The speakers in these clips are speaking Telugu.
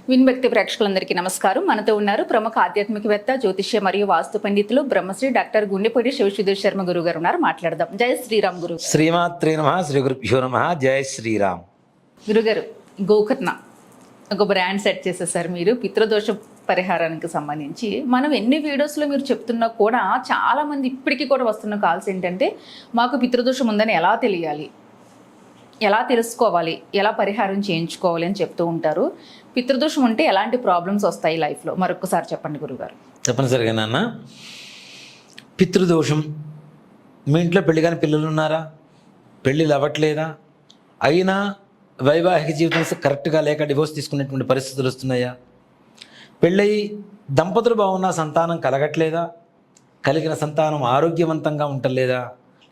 విన్భక్తి ప్రేక్షకులందరికీ నమస్కారం. మనతో ఉన్నారు ప్రముఖ ఆధ్యాత్మికవేత్త, జ్యోతిష్య మరియు వాస్తు పండితులు బ్రహ్మశ్రీ డాక్టర్ గుండెపూడి శివసుధీర్ శర్మ గురువు గారు ఉన్నారు. మాట్లాడదాం. జై శ్రీరామ్ గురు. శ్రీమాత్రే నమః, శ్రీ గురుభ్యో నమః. జై శ్రీరామ్. గురుగారు, గోకర్ణ ఒక బ్రాండ్ సెట్ చేసేసారు మీరు పితృదోష పరిహారానికి సంబంధించి. మనం ఎన్ని వీడియోస్లో మీరు చెప్తున్నా కూడా చాలా మంది ఇప్పటికీ కూడా వస్తున్న కాల్స్ ఏంటంటే, మాకు పితృదోషం ఉందని ఎలా తెలియాలి, ఎలా తెలుసుకోవాలి, ఎలా పరిహారం చేయించుకోవాలి అని చెప్తూ ఉంటారు. పితృదోషం ఉంటే ఎలాంటి ప్రాబ్లమ్స్ వస్తాయి లైఫ్లో, మరొకసారి చెప్పండి గురుగారు. తప్పనిసరిగా నాన్న, పితృదోషం. మీ ఇంట్లో పెళ్లి కాని పిల్లలు ఉన్నారా? పెళ్ళిళ్ళు అవ్వట్లేదా? అయినా వైవాహిక జీవితం కరెక్ట్గా లేక డివోర్స్ తీసుకునేటువంటి పరిస్థితులు వస్తున్నాయా? పెళ్ళయి దంపతులు బాగున్నా సంతానం కలగట్లేదా? కలిగిన సంతానం ఆరోగ్యవంతంగా ఉండలేదా?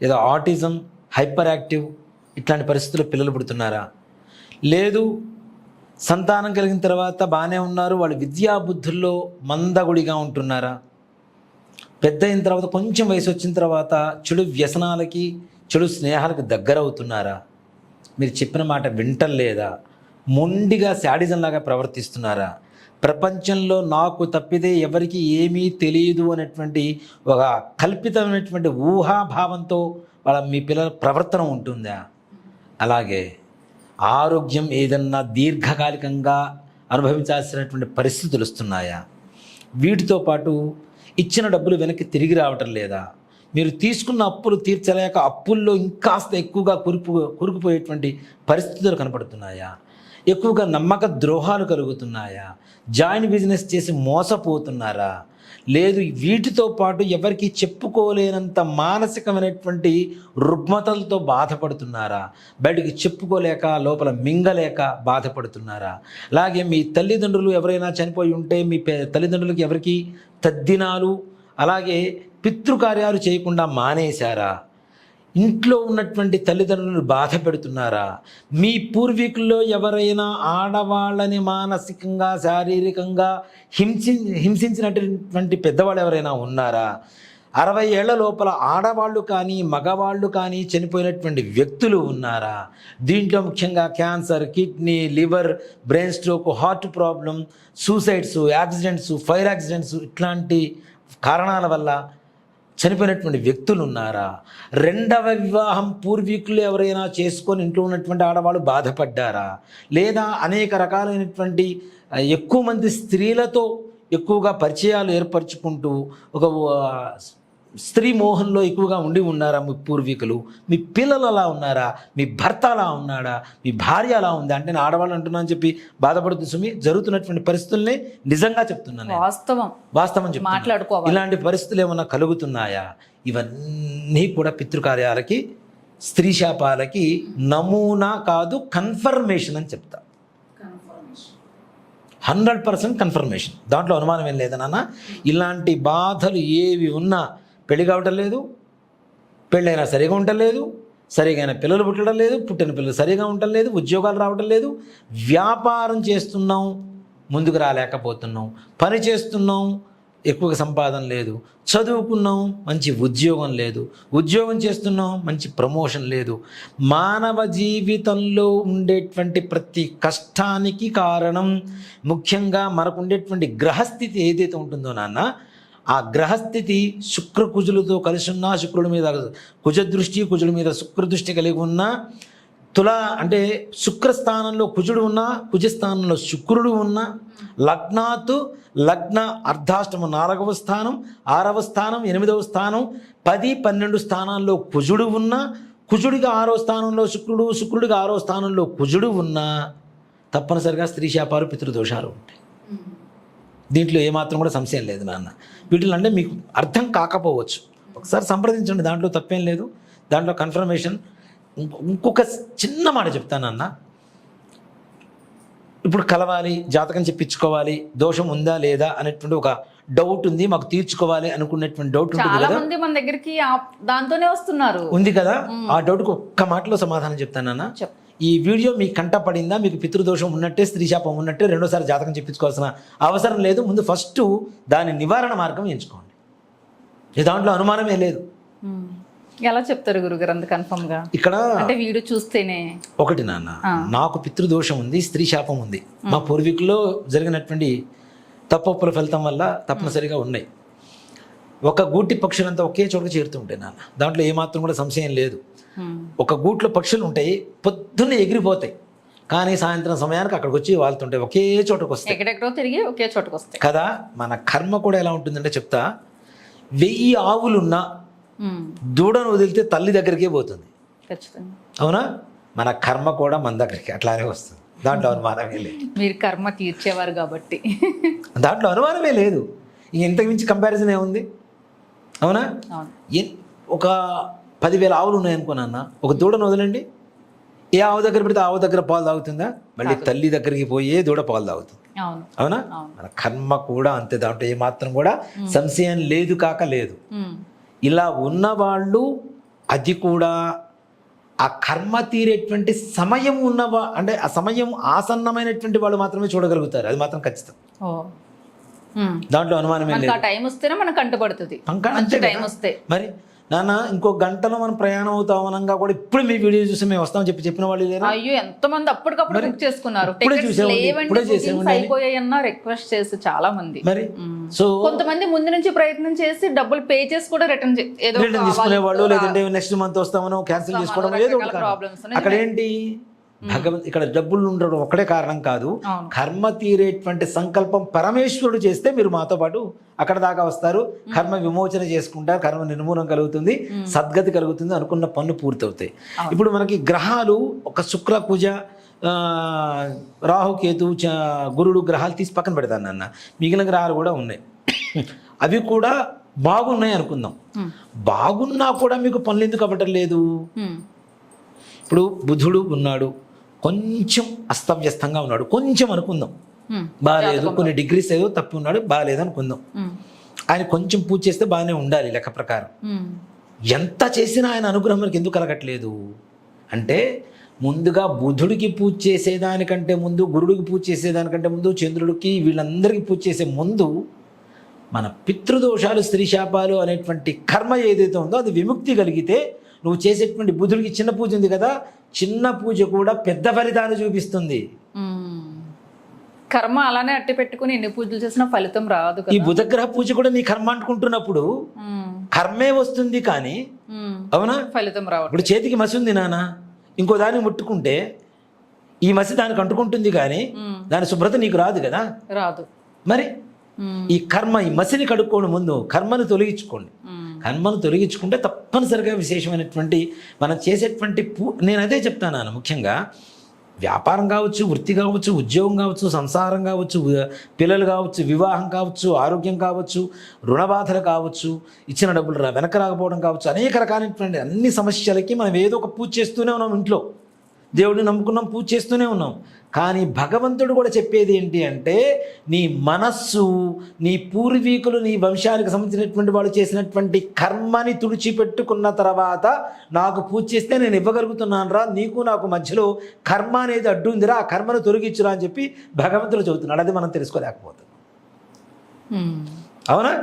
లేదా ఆటిజం, హైపర్ యాక్టివ్ ఇట్లాంటి పరిస్థితుల్లో పిల్లలు పుడుతున్నారా? లేదు, సంతానం కలిగిన తర్వాత బాగానే ఉన్నారు, వాళ్ళు విద్యాబుద్ధుల్లో మందగుడిగా ఉంటున్నారా? పెద్ద అయిన తర్వాత కొంచెం వయసు వచ్చిన తర్వాత చెడు వ్యసనాలకి, చెడు స్నేహాలకు దగ్గర అవుతున్నారా? మీరు చెప్పిన మాట వింటలేదా? మొండిగా శాడిజంలాగా ప్రవర్తిస్తున్నారా? ప్రపంచంలో నాకు తప్పితే ఎవరికి ఏమీ తెలియదు అనేటువంటి ఒక కల్పితమైనటువంటి ఊహాభావంతో మీ పిల్లల ప్రవర్తన ఉంటుందా? అలాగే ఆరోగ్యం ఏదన్నా దీర్ఘకాలికంగా అనుభవించాల్సినటువంటి పరిస్థితులు వస్తున్నాయా? వీటితో పాటు ఇచ్చిన డబ్బులు వెనక్కి తిరిగి రావటం లేదా? మీరు తీసుకున్న అప్పులు తీర్చలేక అప్పుల్లో ఇంకాస్త ఎక్కువగా కురుకుపోయేటువంటి పరిస్థితులు కనపడుతున్నాయా? ఎక్కువగా నమ్మక ద్రోహాలు కలుగుతున్నాయా? జాయింట్ బిజినెస్ చేసి మోసపోతున్నారా? లేదు, వీటితో పాటు ఎవరికి చెప్పుకోలేనంత మానసికమైనటువంటి రుగ్మతలతో బాధపడుతున్నారా? బయటికి చెప్పుకోలేక, లోపల మింగలేక బాధపడుతున్నారా? అలాగే మీ తల్లిదండ్రులు ఎవరైనా చనిపోయి ఉంటే మీ తల్లిదండ్రులకి ఎవరికి తద్దినాలు, అలాగే పితృకార్యాలు చేయకుండా మానేశారా? ఇంట్లో ఉన్నటువంటి తల్లిదండ్రులను బాధ పెడుతున్నారా? మీ పూర్వీకుల్లో ఎవరైనా ఆడవాళ్ళని మానసికంగా, శారీరకంగా హింసించినటువంటి పెద్దవాళ్ళు ఎవరైనా ఉన్నారా? 60 ఏళ్ల లోపల ఆడవాళ్ళు కానీ మగవాళ్ళు కానీ చనిపోయినటువంటి వ్యక్తులు ఉన్నారా? దీంట్లో ముఖ్యంగా cancer, kidney, liver, brain stroke, heart problem, suicides, accidents, fire accidents ఇట్లాంటి కారణాల వల్ల చనిపోయినటువంటి వ్యక్తులు ఉన్నారా? రెండవ వివాహం పూర్వీకులు ఎవరైనా చేసుకొని ఇంట్లో ఉన్నటువంటి ఆడవాళ్ళు బాధపడ్డారా? లేదా అనేక రకాలైనటువంటి ఎక్కువ మంది స్త్రీలతో ఎక్కువగా పరిచయాలు ఏర్పరచుకుంటూ ఒక స్త్రీ మోహంలో ఎక్కువగా ఉన్నారా మీ పూర్వీకులు? మీ పిల్లలు అలా ఉన్నారా? మీ భర్త అలా ఉన్నాడా? మీ భార్య అలా ఉందా? అంటే నేను ఆడవాళ్ళు అంటున్నా అని చెప్పి బాధపడుతుంది సుమి. జరుగుతున్నటువంటి పరిస్థితుల్ని నిజంగా చెప్తున్నాను, వాస్తవం చెప్తున్నాను. ఇలాంటి పరిస్థితులు ఏమన్నా కలుగుతున్నాయా? ఇవన్నీ కూడా పితృకార్యాలకి, స్త్రీ శాపాలకి నమూనా కాదు, కన్ఫర్మేషన్ అని చెప్తా. 100% కన్ఫర్మేషన్, దాంట్లో అనుమానం ఏం లేదా నాన్న. ఇలాంటి బాధలు ఏవి ఉన్నా పెళ్లి కావటం లేదు, పెళ్ళైనా సరిగా ఉండటం లేదు, సరిగైన పిల్లలు పుట్టడం లేదు, పుట్టిన పిల్లలు సరిగా ఉండటం లేదు, ఉద్యోగాలు రావటం లేదు, వ్యాపారం చేస్తున్నాం ముందుకు రాలేకపోతున్నాం, పని చేస్తున్నాం ఎక్కువగా సంపాదన లేదు, చదువుకున్నాం మంచి ఉద్యోగం లేదు, ఉద్యోగం చేస్తున్నాం మంచి ప్రమోషన్ లేదు. మానవ జీవితంలో ఉండేటువంటి ప్రతి కష్టానికి కారణం ముఖ్యంగా మనకు ఉండేటువంటి గ్రహస్థితి ఏదైతే ఉంటుందో నాన్న, ఆ గ్రహస్థితి శుక్రకుజులతో కలిసి ఉన్న, శుక్రుడి మీద కుజదృష్టి, కుజుడి మీద శుక్రదృష్టి కలిగి ఉన్న, తుల అంటే శుక్రస్థానంలో కుజుడు ఉన్న, కుజస్థానంలో శుక్రుడు ఉన్న, లగ్న అర్ధాష్టమ 4వ స్థానం, 6వ స్థానం, 8వ స్థానం, 10, 12 స్థానాల్లో కుజుడు ఉన్న, కుజుడిగా 6వ స్థానంలో శుక్రుడు, శుక్రుడిగా 6వ స్థానంలో కుజుడు ఉన్న, తప్పనిసరిగా స్త్రీ శాపాలు, పితృదోషాలు ఉంటాయి. దీంట్లో ఏమాత్రం కూడా సంశయం లేదు నాన్న. వీటిలో అంటే మీకు అర్థం కాకపోవచ్చు, ఒకసారి సంప్రదించండి, దాంట్లో తప్పేం లేదు. దాంట్లో కన్ఫర్మేషన్. ఇంకొక చిన్న మాట చెప్తానన్న, ఇప్పుడు కలవాలి, జాతకం చెప్పించుకోవాలి, దోషం ఉందా లేదా అనేటువంటి ఒక డౌట్ ఉంది, మాకు తీర్చుకోవాలి అనుకునేటువంటి డౌట్ ఉంటుంది కదా, మన దగ్గరికి దాంతోనే వస్తున్నారు, ఉంది కదా. ఆ డౌట్కి ఒక్క మాటలో సమాధానం చెప్తానన్న. ఈ వీడియో మీకు కంట పడిందా, మీకు పితృదోషం ఉన్నట్టే, స్త్రీ శాపం ఉన్నట్టే, రెండోసారి జాతకం చెప్పించుకోవాల్సిన అవసరం లేదు. ముందు ఫస్ట్ దాని నివారణ మార్గం ఎంచుకోండి. దాంట్లో అనుమానమే లేదు. ఎలా చెప్తారు గురుగారు అంత కన్ఫర్మ్ గా? ఇక్కడ అంటే వీడియో చూస్తేనే ఒకటి నాన్న, నాకు పితృదోషం ఉంది, స్త్రీ శాపం ఉంది. మా పూర్వీకుల్లో జరిగినటువంటి తప్పొప్పుల ఫలితం వల్ల తప్పనిసరిగా ఉన్నాయి. ఒక గూటి పక్షులంతా ఒకే చోటకి చేరుతుంటాయి నాన్న, దాంట్లో ఏమాత్రం కూడా సంశయం లేదు. ఒక గూట్లో పక్షులు ఉంటాయి, పొద్దున్నే ఎగిరిపోతాయి, కానీ సాయంత్రం సమయానికి అక్కడికి వచ్చి వాళ్తుంటాయి, ఒకే చోటకు వస్తాయి, ఎక్కడెక్కడో తిరిగి ఒకే చోటకు వస్తాయి కదా. మన కర్మ కూడా ఎలా ఉంటుందంటే చెప్తా, 1000 ఆవులున్నా దూడను వదిలితే తల్లి దగ్గరికే పోతుంది, ఖచ్చితంగా. అవునా? మన కర్మ కూడా మన దగ్గరికి అట్లానే వస్తుంది, దాంట్లో అనుమానమే లేదు. మీరు కర్మ తీర్చేవారు కాబట్టి దాంట్లో అనుమానమే లేదు. ఇంతకు మించి కంపారిజన్ ఏముంది, అవునా? ఒక 10,000 ఆవులు ఉన్నాయనుకోనన్నా, ఒక దూడను వదలండి, ఏ ఆవు దగ్గర పెడితే ఆవు దగ్గర పాలు తాగుతుందా? మళ్ళీ తల్లి దగ్గరికి పోయే దూడ పాలు తాగుతుంది, అవునా? మన కర్మ కూడా అంతే, దాంట్లో ఏమాత్రం కూడా సంశయం లేదు కాక లేదు. ఇలా ఉన్నవాళ్ళు అది కూడా ఆ కర్మ తీరేటువంటి సమయం ఉన్నవా అంటే ఆ సమయం ఆసన్నమైనటువంటి వాళ్ళు మాత్రమే చూడగలుగుతారు, అది మాత్రం ఖచ్చితం. దాంట్లో అనుమానమే లేదు. టైం వస్తేనే మనకు కంటపడుతుంది, టైం వస్తే. మరి నాన్న ఇంకో గంటలో మనం ప్రయాణం అవుతాం అనంగా కూడా ఇప్పుడు మీ వీడియో చూసి మేము వస్తామని చెప్పిన వాళ్ళు లేరు. అయ్యో ఎంతమంది అప్పటికప్పుడు బుక్ చేసుకున్నారు, అయిపోయాయన్నా రిక్వెస్ట్ చేసి చాలా మంది. మరి సో కొంతమంది ముందు నుంచి ప్రయత్నం చేసి డబ్బులు పే చేసి కూడా రిటర్న్ తీసుకునేవాళ్ళు, లేదంటే నెక్స్ట్ మంత్ వస్తామనో క్యాన్సిల్ చేసుకోవడం ఏదో ప్రాబ్లమ్స్. అక్కడ ఏంటి ఇక్కడ డబ్బులు ఉండడం ఒకటే కారణం కాదు, కర్మ తీరేటువంటి సంకల్పం పరమేశ్వరుడు చేస్తే మీరు మాతో పాటు అక్కడ దాకా వస్తారు, కర్మ విమోచన చేసుకుంటారు, కర్మ నిర్మూలన కలుగుతుంది, సద్గతి కలుగుతుంది, అనుకున్న పనులు పూర్తవుతాయి. ఇప్పుడు మనకి గ్రహాలు ఒక శుక్ర కుజ రాహుకేతు గురుడు గ్రహాలు తీసి పక్కన పెడతాను నాన్న, మిగిలిన గ్రహాలు కూడా ఉన్నాయి, అవి కూడా బాగున్నాయి అనుకుందాం. బాగున్నా కూడా మీకు పనులు ఎందుకు అవ్వటం లేదు? ఇప్పుడు బుధుడు ఉన్నాడు, కొంచెం అస్తవ్యస్తంగా ఉన్నాడు, కొంచెం అనుకుందాం, బాగాలేదు, కొన్ని డిగ్రీస్ ఏదో తప్పి ఉన్నాడు, బాగాలేదు అనుకుందాం. ఆయన కొంచెం పూజ చేస్తే బాగానే ఉండాలి లెక్క ప్రకారం. ఎంత చేసినా ఆయన అనుగ్రహం మనకి ఎందుకు కలగట్లేదు అంటే, ముందుగా బుధుడికి పూజ చేసేదానికంటే ముందు, గురుడికి పూజ చేసేదానికంటే ముందు, చంద్రుడికి వీళ్ళందరికీ పూజ చేసే ముందు మన పితృదోషాలు, స్త్రీ శాపాలు అనేటువంటి కర్మ ఏదైతే ఉందో అది విముక్తి కలిగితే, నువ్వు చేసేటువంటి బుధుడికి చిన్న పూజ ఉంది కదా, చిన్న పూజ కూడా పెద్ద ఫలితాన్ని చూపిస్తుంది. కర్మ అలానే అట్టి పెట్టుకుని ఎన్ని పూజలు చేసినా ఫలితం రాదు. ఈ బుధగ్రహ పూజ కూడా నీ కర్మ అంటుకుంటున్నప్పుడు కర్మే వస్తుంది కానీ, అవునా, ఫలితం రాదు. ఇప్పుడు చేతికి మసి ఉంది నాన్న, ఇంకో దాన్ని ముట్టుకుంటే ఈ మసి దానికి అంటుకుంటుంది కానీ దాని శుభ్రత నీకు రాదు కదా, రాదు. మరి ఈ కర్మ, ఈ మసిని కడుక్కోండి, ముందు కర్మను తొలగించుకోండి. కర్మను తొలగించుకుంటే తప్పనిసరిగా విశేషమైనటువంటి మనం చేసేటువంటి నేను అదే చెప్తాను, ముఖ్యంగా వ్యాపారం కావచ్చు, వృత్తి కావచ్చు, ఉద్యోగం కావచ్చు, సంసారం కావచ్చు, పిల్లలు కావచ్చు, వివాహం కావచ్చు, ఆరోగ్యం కావచ్చు, రుణబాధలు కావచ్చు, ఇచ్చిన డబ్బులు వెనక రాకపోవడం కావచ్చు, అనేక రకాలైనటువంటి అన్ని సమస్యలకి మనం ఏదో ఒక పూజ చేస్తూనే ఉన్నాం, ఇంట్లో దేవుడిని నమ్ముకున్నాం, పూజ చేస్తూనే ఉన్నాం. కానీ భగవంతుడు కూడా చెప్పేది ఏంటి అంటే, నీ మనస్సు, నీ పూర్వీకులు, నీ వంశానికి సంబంధించినటువంటి వాళ్ళు చేసినటువంటి కర్మని తుడిచిపెట్టుకున్న తర్వాత నాకు పూజ చేస్తే నేను ఇవ్వగలుగుతున్నాను రా, నీకు నాకు మధ్యలో కర్మ అనేది అడ్డు ఉందిరా, ఆ కర్మను తొలగించురా అని చెప్పి భగవంతుడు చెబుతున్నాడు. అది మనం తెలుసుకోలేకపోతాం, అవునా?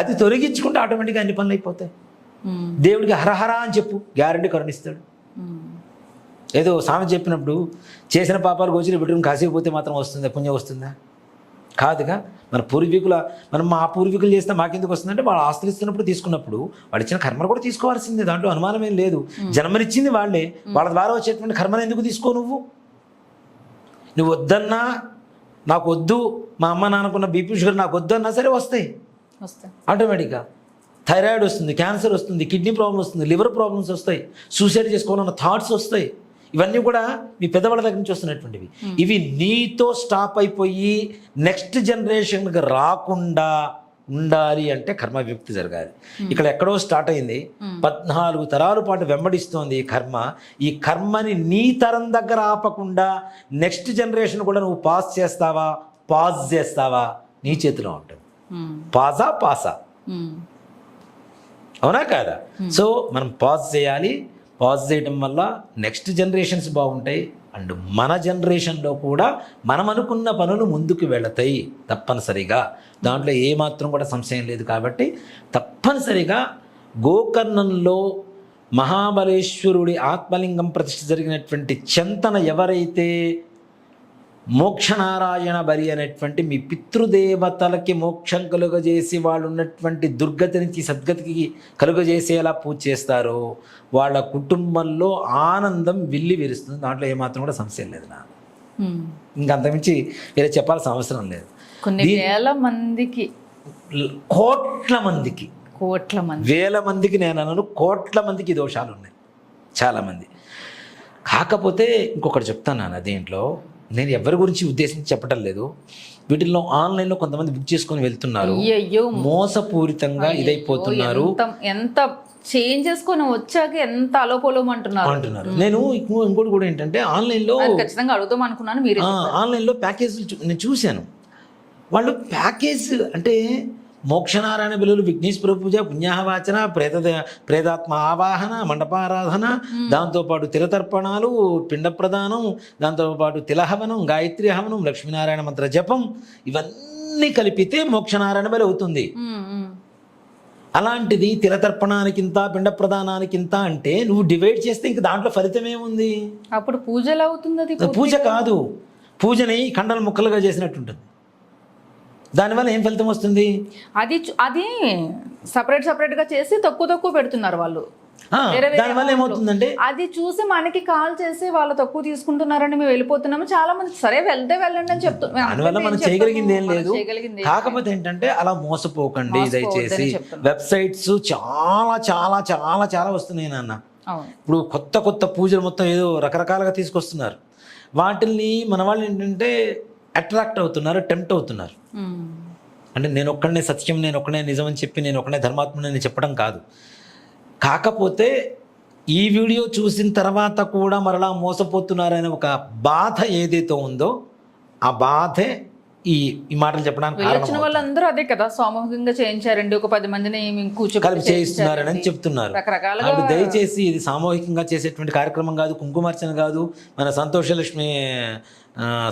అది తొలగించుకుంటే ఆటోమేటిక్గా అన్ని పనులు అయిపోతాయి. దేవుడికి హరహర అని చెప్పు, గ్యారెంటీ కరుణిస్తాడు. ఏదో సామెత చెప్పినప్పుడు చేసిన పాపాలు గోచిలో పెట్టుకుని కాసేపోతే మాత్రం వస్తుందా, పుణ్యం వస్తుందా? కాదుగా. మన పూర్వీకుల మా పూర్వీకులు చేస్తే మాకెందుకు వస్తుందంటే, వాళ్ళు ఆస్తులు ఇస్తున్నప్పుడు తీసుకున్నప్పుడు వాళ్ళు ఇచ్చిన కర్మను కూడా తీసుకోవాల్సిందే, దాంట్లో అనుమానమేం లేదు. జన్మనిచ్చింది వాళ్ళే, వాళ్ళ ద్వారా వచ్చేటువంటి కర్మను ఎందుకు తీసుకో? నువ్వు వద్దన్నా, నాకు వద్దు, మా అమ్మ నాన్నకున్న బీపీ షుగర్ నాకు వద్దు అన్నా సరే వస్తాయి ఆటోమేటిక్గా. థైరాయిడ్ వస్తుంది, క్యాన్సర్ వస్తుంది, కిడ్నీ ప్రాబ్లం వస్తుంది, లివర్ ప్రాబ్లమ్స్ వస్తాయి, సూసైడ్ చేసుకోవాలన్న థాట్స్ వస్తాయి. ఇవన్నీ కూడా మీ పెద్దవాళ్ళ దగ్గర నుంచి వస్తున్నటువంటివి. ఇవి నీతో స్టాప్ అయిపోయి నెక్స్ట్ జనరేషన్కి రాకుండా ఉండాలి అంటే కర్మ విముక్తి జరగాలి. ఇక్కడ ఎక్కడో స్టార్ట్ అయింది, 14 తరాల పాటు వెంబడిస్తోంది ఈ కర్మ. ఈ కర్మని నీ తరం దగ్గర ఆపకుండా నెక్స్ట్ జనరేషన్ కూడా నువ్వు పాస్ చేస్తావా నీ చేతిలో ఉంటుంది. పాసా అవునా కాదా? సో మనం పాజ్ చేయాలి. పాజ్ చేయడం వల్ల నెక్స్ట్ జనరేషన్స్ బాగుంటాయి, అండ్ మన జనరేషన్లో కూడా మనం అనుకున్న పనులు ముందుకు వెళతాయి తప్పనిసరిగా. దాంట్లో ఏమాత్రం కూడా సంశయం లేదు. కాబట్టి తప్పనిసరిగా గోకర్ణంలో మహాబలేశ్వరుడి ఆత్మలింగం ప్రతిష్ఠ జరిగినటువంటి చెంతన ఎవరైతే మోక్షనారాయణ బలి అనేటువంటి మీ పితృదేవతలకి మోక్షం కలుగజేసి వాళ్ళు ఉన్నటువంటి దుర్గతి నుంచి సద్గతికి కలుగజేసేలా పూజ చేస్తారో వాళ్ళ కుటుంబంలో ఆనందం విల్లి విరుస్తుంది. దాంట్లో ఏమాత్రం కూడా సమస్య లేదు నాకు. ఇంకంతమించి వేరే చెప్పాల్సిన అవసరం లేదు. కొన్ని వేల మందికి, కోట్ల మందికి, వేల మందికి నేను అన్నాను, కోట్ల మందికి దోషాలు ఉన్నాయి చాలామంది. కాకపోతే ఇంకొకటి చెప్తాను నాన్న, దీంట్లో నేను ఎవరి గురించి ఉద్దేశించి చెప్పటం లేదు. వీటిల్లో ఆన్లైన్లో కొంతమంది బుక్ చేసుకొని వెళ్తున్నారు, మోసపూరితంగా ఇదైపోతున్నారు. ఎంత చేంజ్ చేసుకొని వచ్చాక ఎంత అలోపలోం అంటున్నారు. నేను ఇంకోటి కూడా ఏంటంటే ఆన్లైన్లో ఖచ్చితంగా అడుగుతాం అనుకున్నాను. మీరు ఆన్లైన్లో ప్యాకేజీలు నేను చూశాను. వాళ్ళు ప్యాకేజ్ అంటే మోక్షనారాయణ బిల్లులు, విఘ్నేశ్వర పూజ, పుణ్యాహవాచన, ప్రేతాత్మ ఆవాహన, మండపారాధన, దాంతోపాటు తిలతర్పణాలు, పిండ ప్రదానం, దాంతోపాటు తిలహవనం, గాయత్రి హవనం, లక్ష్మీనారాయణ మంత్ర జపం, ఇవన్నీ కలిపితే మోక్షనారాయణ బలి అవుతుంది. అలాంటిది తిలతర్పణానికింత, పిండ ప్రదానానికింత అంటే నువ్వు డివైడ్ చేస్తే ఇంక దాంట్లో ఫలితం ఏముంది? అప్పుడు పూజలు అవుతుంది. అది పూజ కాదు, పూజని ఖండలు ముక్కలుగా చేసినట్టుంటుంది. దానివల్ల ఏం ఫలితం వస్తుంది? అది సపరేట్ గా చేసి తక్కువ పెడుతున్నారు వాళ్ళు. దానివల్ల ఏమవుతుందంటే అది చూసి మనకి కాల్ చేసి వాళ్ళు తక్కువ తీసుకుంటున్నారని మేము వెళ్ళిపోతున్నాము. చాలా మంది సరే వెళ్తే వెళ్ళండి అని చెప్తున్నారు. దానివల్ల మనం చేయగలిగింది ఏం లేదు. కాకపోతే ఏంటంటే అలా మోసపోకండి దయచేసి. వెబ్సైట్స్ చాలా చాలా చాలా చాలా వస్తున్నాయి నాన్న. ఇప్పుడు కొత్త పూజలు మొత్తం ఏదో రకరకాలుగా తీసుకొస్తున్నారు. వాటిల్ని మన వాళ్ళు ఏంటంటే అట్రాక్ట్ అవుతున్నారు, టెంప్ట్ అవుతున్నారు. అంటే నేను ఒక్కడనే సత్యం, నేను ఒక్కడే నిజం అని చెప్పి నేను ఒక్కడే ధర్మాత్మని చెప్పడం కాదు. కాకపోతే ఈ వీడియో చూసిన తర్వాత కూడా మరలా మోసపోతున్నారనే ఒక బాధ ఏదైతే ఉందో ఆ బాధే ఈ మాటలు చెప్పడానికి వచ్చిన వాళ్ళందరూ అదే కదా, సామూహికంగా చేయించారండి, ఒక 10 మందిని కలిపి చేయిస్తున్నారని చెప్తున్నారు. దయచేసి ఇది సామూహికంగా చేసేటువంటి కార్యక్రమం కాదు, కుంకుమార్చన కాదు, మన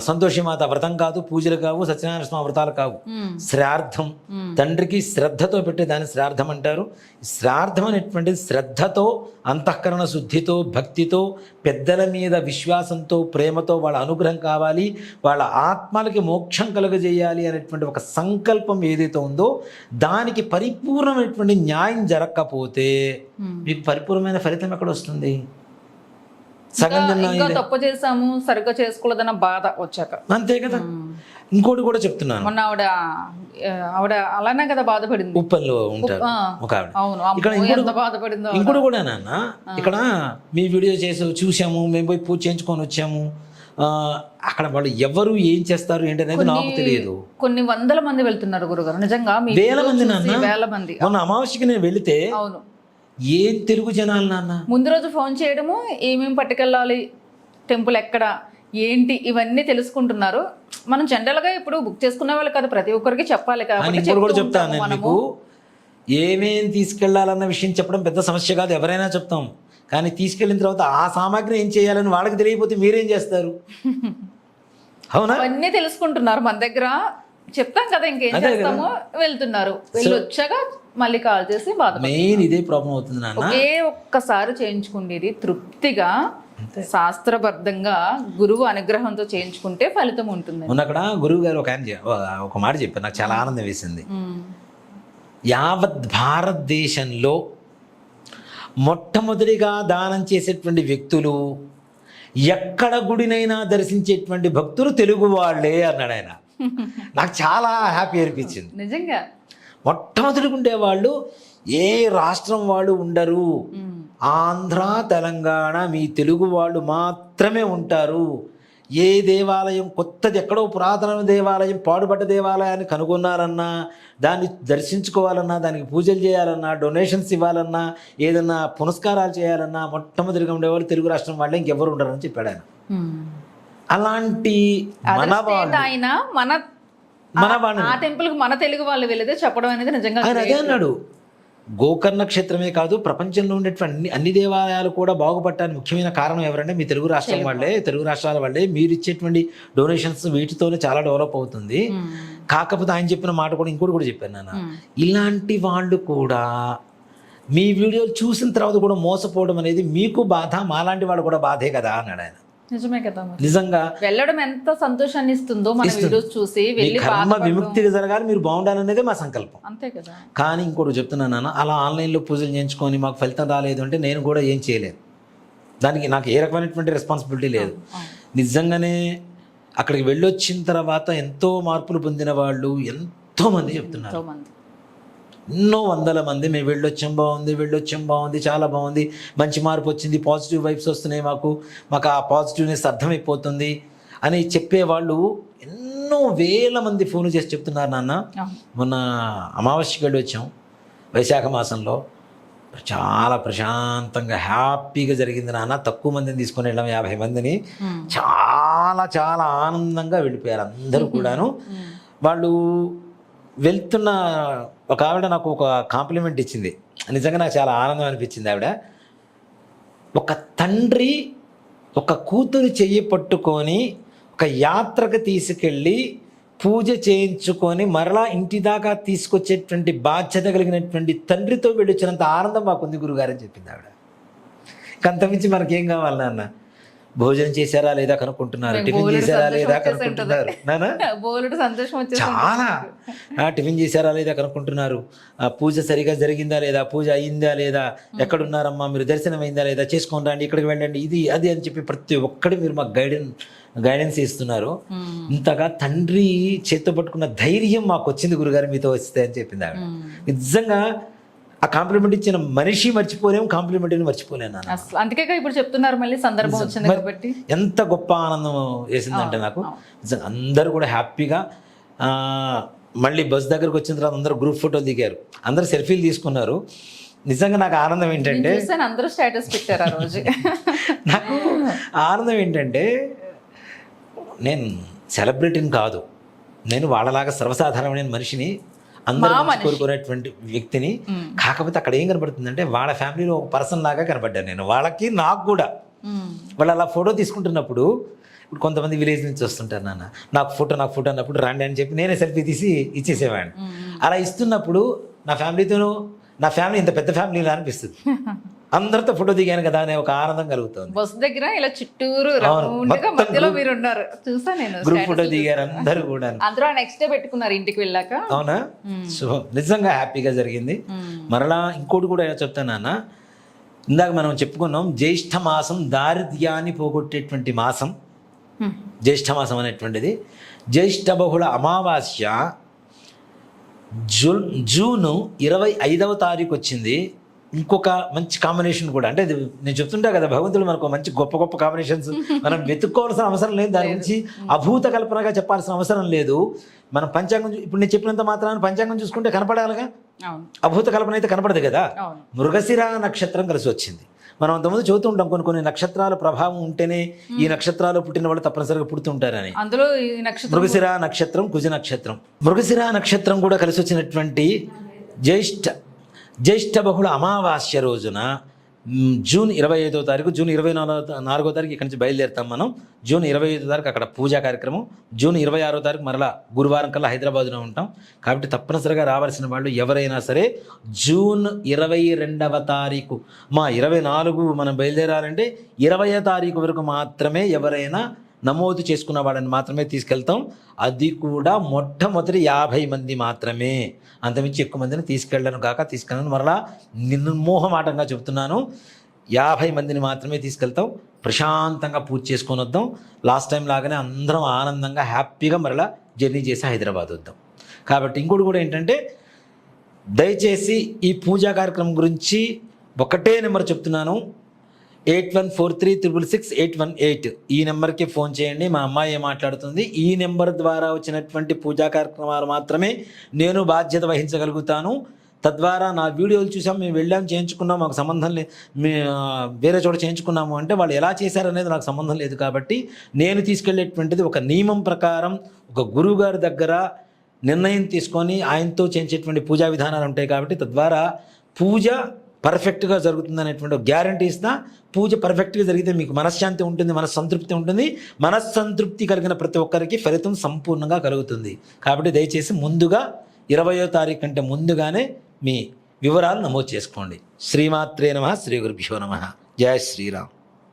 సంతోషిమాత వ్రతం కాదు, పూజలు కావు, సత్యనారాయణ స్వామి వ్రతాలు కావు. శ్రార్థం, తండ్రికి శ్రద్ధతో పెట్టే దాన్ని శ్రార్థం అంటారు. శ్రార్థం అనేటువంటిది శ్రద్ధతో, అంతఃకరణ శుద్ధితో, భక్తితో, పెద్దల మీద విశ్వాసంతో, ప్రేమతో వాళ్ళ అనుగ్రహం కావాలి, వాళ్ళ ఆత్మలకి మోక్షం కలుగజేయాలి అనేటువంటి ఒక సంకల్పం ఏదైతే ఉందో దానికి పరిపూర్ణమైనటువంటి న్యాయం జరగకపోతే మీకు పరిపూర్ణమైన ఫలితం ఎక్కడ వస్తుంది? తప్పు చేసాము, సరిగ్గా చేసుకోలేదన్న బాధ వచ్చాక అంతే కదా. ఇంకోటి కూడా చెప్తున్నాను, మొన్న ఆవిడ అలానే కదా బాధపడింది. ఉప్పల్లో ఉంటారు ఒక ఆవిడ. బాధపడింది ఇంకోటి కూడా నాన్న, ఇక్కడ మీ వీడియో చూసాము, మేము పోయి పూజ చేయించుకొని వచ్చాము. అక్కడ వాళ్ళు ఎవరు ఏం చేస్తారు ఏంటి అనేది నాకు తెలియదు. కొన్ని వందల మంది వెళ్తున్నారు గురుగారు, నిజంగా వేల మంది నాన్న. వేల మంది. మొన్న అమావాస్యకి నేను వెళితే అవును, ఏం తెలుగు జనాలు నాన్న. ముందు రోజు ఫోన్ చేయడము, ఏమేమి పట్టుకెళ్ళాలి, టెంపుల్ ఎక్కడ ఏంటి, ఇవన్నీ తెలుసుకుంటున్నారు. మనం జనరల్గా ఇప్పుడు బుక్ చేసుకునే వాళ్ళు కదా, ప్రతి ఒక్కరికి చెప్పాలి కాబట్టి కూడా చెప్తాను మీకు. ఏమేం తీసుకెళ్లాలన్న విషయం చెప్పడం పెద్ద సమస్య కాదు, ఎవరైనా చెప్తాం. కానీ తీసుకెళ్ళిన తర్వాత ఆ సామాగ్రి ఏం చేయాలని వాళ్ళకి తెలియకపోతే మీరేం చేస్తారు? అవునా? అవన్నీ తెలుసుకుంటున్నారు మన దగ్గర, చెప్తాం కదా, ఇంకేం చేస్తామో వెళ్తున్నారు. వెళ్ళి వచ్చాక మళ్ళీ కాల్ చేసి బాధ. మెయిన్ ఇదే ప్రాబ్లం అవుతుంది నాన్న. ఒకే ఒక్కసారి చేయించుకుండేది తృప్తిగా, శాస్త్రబద్ధంగా గురువు అనుగ్రహంతో చేయించుకుంటే ఫలితం ఉంటుంది. అక్కడ గురువు గారు ఒక మాట చెప్పారు, నాకు చాలా ఆనందం వేసింది. యావత్ భారతదేశంలో మొట్టమొదటిగా దానం చేసేటువంటి వ్యక్తులు, ఎక్కడ గుడినైనా దర్శించేటువంటి భక్తులు తెలుగు వాళ్ళే అన్నాడు ఆయన. నాకు చాలా హ్యాపీ అనిపించింది నిజంగా. మొట్టమొదటిగా ఉండేవాళ్ళు ఏ రాష్ట్రం వాళ్ళు ఉండరు, ఆంధ్ర, తెలంగాణ మీ తెలుగు వాళ్ళు మాత్రమే ఉంటారు. ఏ దేవాలయం కొత్తది, ఎక్కడో పురాతన దేవాలయం, పాడుపడ్డ దేవాలయాన్ని కనుగొన్నారన్నా, దాన్ని దర్శించుకోవాలన్నా, దానికి పూజలు చేయాలన్నా, డొనేషన్స్ ఇవ్వాలన్నా, ఏదన్నా పునస్కారాలు చేయాలన్నా మొట్టమొదటిగా ఉండేవాళ్ళు తెలుగు రాష్ట్రం వాళ్ళే, ఇంకెవరు ఉండరని చెప్పాడు ఆయన. అలాంటి ఆ టెంపుల్ కి మన తెలుగు వాళ్ళు వెళ్ళేదే చెప్పడం అనేది నిజంగా ఆయన అదే అన్నాడు. గోకర్ణ క్షేత్రమే కాదు, ప్రపంచంలో ఉండేటువంటి అన్ని దేవాలయాలు కూడా బాగుపడటానికి ముఖ్యమైన కారణం ఎవరంటే మీ తెలుగు రాష్ట్రం వాళ్ళే, తెలుగు రాష్ట్రాల వాళ్ళే. మీరు ఇచ్చేటువంటి డొనేషన్స్ వీటితోనే చాలా డెవలప్ అవుతుంది. కాకపోతే ఆయన చెప్పిన మాట కూడా ఇంకోటి కూడా చెప్పాను నాన్న, ఇలాంటి వాళ్ళు కూడా మీ వీడియోలు చూసిన తర్వాత కూడా మోసపోవడం అనేది మీకు బాధ, మాలాంటి వాడు కూడా బాధే కదా అన్నాడు ఆయన. నిజమే కదా మరి. నిజంగా వెళ్ళడం ఎంత సంతోషాన్ని ఇస్తుందో మన వీడియోస్ చూసి మీ వెళ్ళి కర్మ విముక్తిగా జరగాలి, మీరు బాగుండాలనేదే మా సంకల్పం. అంతే కదా. కానీ ఇంకోటి చెప్తున్నాను నాన్న, అలా ఆన్లైన్లో పూజలు చేయించుకొని మాకు ఫలితం రాలేదు అంటే నేను కూడా ఏం చేయలేను. దానికి నాకు ఏ రకమైనటువంటి రెస్పాన్సిబిలిటీ లేదు. నిజంగానే అక్కడికి వెళ్ళొచ్చిన తర్వాత ఎంతో మార్పులు పొందిన వాళ్ళు ఎంతోమంది చెప్తున్నారు. ఎన్నో వందల మంది మేము వెళ్ళొచ్చాం బాగుంది, చాలా బాగుంది, మంచి మార్పు వచ్చింది, పాజిటివ్ వైబ్స్ వస్తున్నాయి, మాకు ఆ పాజిటివ్నెస్ అర్థమైపోతుంది అని చెప్పేవాళ్ళు ఎన్నో వేల మంది ఫోన్ చేసి చెప్తున్నారు. నాన్న మొన్న అమావాస్యకి వెళ్ళి వచ్చాం, వైశాఖ మాసంలో చాలా ప్రశాంతంగా హ్యాపీగా జరిగింది నాన్న. తక్కువ మందిని తీసుకొని వెళ్ళాం, 50 మందిని. చాలా చాలా ఆనందంగా వెళ్ళిపోయారు అందరూ కూడాను. వాళ్ళు వెళ్తున్న ఒక ఆవిడ నాకు ఒక కాంప్లిమెంట్ ఇచ్చింది. నిజంగా నాకు చాలా ఆనందం అనిపించింది. ఆవిడ ఒక తండ్రి ఒక కూతురు చెయ్యి పట్టుకొని ఒక యాత్రకు తీసుకెళ్ళి పూజ చేయించుకొని మరలా ఇంటి దాకా తీసుకొచ్చేటువంటి బాధ్యత కలిగినటువంటి తండ్రితో వెళ్ళొచ్చినంత ఆనందం మాకుంది గురుగారు అని చెప్పింది ఆవిడ. అంతమించి మనకేం కావాలి నాన్న? భోజనం చేశారా లేదా కనుక్కుంటున్నారు, టిఫిన్ చేశారా లేదా కనుక్కుంటున్నారు, చాలా టిఫిన్ చేశారా లేదా కనుక్కుంటున్నారు, పూజ సరిగా జరిగిందా లేదా, పూజ అయిందా లేదా, ఎక్కడున్నారమ్మా మీరు, దర్శనం అయిందా లేదా, చేసుకొని రండి, ఇక్కడికి వెళ్ళండి, ఇది అది అని చెప్పి ప్రతి ఒక్కటి మీరు మాకు గైడెన్స్ ఇస్తున్నారు. ఇంతగా తండ్రి చేత్తో పట్టుకున్న ధైర్యం మాకు వచ్చింది గురుగారు మీతో వస్తే అని చెప్పింది ఆవిడ. నిజంగా ఆ కాంప్లిమెంట్ ఇచ్చిన మనిషి మర్చిపోలేము, కాంప్లిమెంట్ని మర్చిపోలేను. అందుకే ఇప్పుడు చెప్తున్నారు, మళ్ళీ సందర్భం వచ్చింది కాబట్టి ఎంత గొప్ప ఆనందం వేసిందంటే నాకు. అందరూ కూడా హ్యాపీగా మళ్ళీ బస్ దగ్గరకు వచ్చిన తర్వాత అందరూ గ్రూప్ ఫోటోలు దిగారు, అందరూ సెల్ఫీలు తీసుకున్నారు. నిజంగా నాకు ఆనందం ఏంటంటే అందరూ స్టేటస్ పెట్టారు ఆ రోజు. నాకు ఆనందం ఏంటంటే నేను సెలబ్రిటీని కాదు, నేను వాళ్ళలాగా సర్వసాధారణమైన మనిషిని, అందరూ కోరుకునేటువంటి వ్యక్తిని. కాకపోతే అక్కడ ఏం కనబడుతుందంటే వాళ్ళ ఫ్యామిలీలో ఒక పర్సన్ లాగా కనబడ్డాను నేను వాళ్ళకి, నాకు కూడా. వాళ్ళు అలా ఫోటో తీసుకుంటున్నప్పుడు ఇప్పుడు కొంతమంది విలేజ్ నుంచి వస్తుంటారు, నాన్న నాకు ఫోటో అన్నప్పుడు రండి అని చెప్పి నేనే సెల్ఫీ తీసి ఇచ్చేసేవాడిని. అలా ఇస్తున్నప్పుడు నా ఫ్యామిలీ ఇంత పెద్ద ఫ్యామిలీలా అనిపిస్తుంది. అందరితో ఫోటో దిగాను కదా అనే ఒక ఆనందం కలుగుతుంది. బస్ దగ్గర ఇలా చుట్టూరు మధ్యలో మీరు ఉన్నారు, చూసా నేను. గ్రూప్ ఫోటో దిగారు అందరూ కూడా. అందరూ నెక్స్ట్ డే పెట్టుకున్నారు ఇంటికి వెళ్ళాక. అవునా? సో నిజంగా హ్యాపీగా జరిగింది. మరలా ఇంకోటి కూడా చెప్తాను నాన్న, ఇందాక మనం చెప్పుకున్నాం జ్యేష్ఠ మాసం దారిద్ర్యాన్ని పోగొట్టేటువంటి మాసం. జ్యేష్ఠ మాసం అనేటువంటిది జ్యేష్ఠ బహుళ అమావాస్య జూన్ 25వ తారీఖు వచ్చింది. ఇంకొక మంచి కాంబినేషన్ కూడా, అంటే నేను చెప్తుంటా కదా, భగవంతుడు మనకు మంచి గొప్ప గొప్ప కాంబినేషన్స్ మనం వెతుక్కోవాల్సిన అవసరం లేదు, దాని గురించి అభూత కల్పనగా చెప్పాల్సిన అవసరం లేదు. మనం పంచాంగం ఇప్పుడు నేను చెప్పినంత మాత్రాన్ని పంచాంగం చూసుకుంటే కనపడాలిగా, అభూత కల్పన అయితే కనపడదు కదా. మృగశిర నక్షత్రం కలిసి వచ్చింది. మనం అంతకుముందు చదువుతూ ఉంటాం కొన్ని నక్షత్రాల ప్రభావం ఉంటేనే ఈ నక్షత్రాలు పుట్టిన వాళ్ళు తప్పనిసరిగా పుడుతుంటారని. అందులో మృగశిర నక్షత్రం, కుజ నక్షత్రం, మృగశిర నక్షత్రం కూడా కలిసి వచ్చినటువంటి జ్యేష్ఠ బహుళ అమావాస్య రోజున జూన్ 25వ తారీఖు, జూన్ 24వ తారీఖు ఇక్కడి నుంచి బయలుదేరుతాం మనం. జూన్ 25వ తారీఖు అక్కడ పూజా కార్యక్రమం, జూన్ 26వ తారీఖు మరలా గురువారం కల్లా హైదరాబాద్లో ఉంటాం. కాబట్టి తప్పనిసరిగా రావాల్సిన వాళ్ళు ఎవరైనా సరే జూన్ 22వ తారీఖు, 24 మనం బయలుదేరాలంటే 20వ తారీఖు వరకు మాత్రమే ఎవరైనా నమోదు చేసుకున్న వాళ్ళని మాత్రమే తీసుకెళ్తాం. అది కూడా మొట్టమొదటి 50 మంది మాత్రమే, అంతమించి ఎక్కువ మందిని తీసుకెళ్ళను మరలా నిర్మోహమాటంగా చెప్తున్నాను. 50 మందిని మాత్రమే తీసుకెళ్తాం. ప్రశాంతంగా పూజ చేసుకొని వద్దాం. లాస్ట్ టైం లాగానే అందరం ఆనందంగా హ్యాపీగా మరలా జర్నీ చేసి హైదరాబాద్ వద్దాం. కాబట్టి ఇంకోటి కూడా ఏంటంటే, దయచేసి ఈ పూజా కార్యక్రమం గురించి ఒకటే నెంబర్ చెప్తున్నాను, 8143666818. ఈ నెంబర్కి ఫోన్ చేయండి. మా అమ్మాయి మాట్లాడుతుంది. ఈ నెంబర్ ద్వారా వచ్చినటువంటి పూజా కార్యక్రమాలు మాత్రమే నేను బాధ్యత వహించగలుగుతాను. తద్వారా నా వీడియోలు చూసాం, మేము వెళ్ళాం, చేయించుకున్నాం, మాకు సంబంధం లేదు, వేరే చోట చేయించుకున్నాము అంటే వాళ్ళు ఎలా చేశారనేది నాకు సంబంధం లేదు. కాబట్టి నేను తీసుకెళ్లేటువంటిది ఒక నియమం ప్రకారం ఒక గురువు గారి దగ్గర నిర్ణయం తీసుకొని ఆయనతో చేయించేటువంటి పూజా విధానాలు ఉంటాయి. కాబట్టి తద్వారా పూజ పర్ఫెక్ట్గా జరుగుతుంది అనేటువంటి గ్యారంటీ ఇస్తా. పూజ పర్ఫెక్ట్గా జరిగితే మీకు మనశ్శాంతి ఉంటుంది, మనస్సంతృప్తి ఉంటుంది. మనస్సంతృప్తి కలిగిన ప్రతి ఒక్కరికి ఫలితం సంపూర్ణంగా కలుగుతుంది. కాబట్టి దయచేసి ముందుగా 20వ తారీఖు కంటే ముందుగానే వివరాలు నమోదు చేసుకోండి. శ్రీమాత్రే నమః, శ్రీ గురుభ్యో నమః. జయ శ్రీరామ్.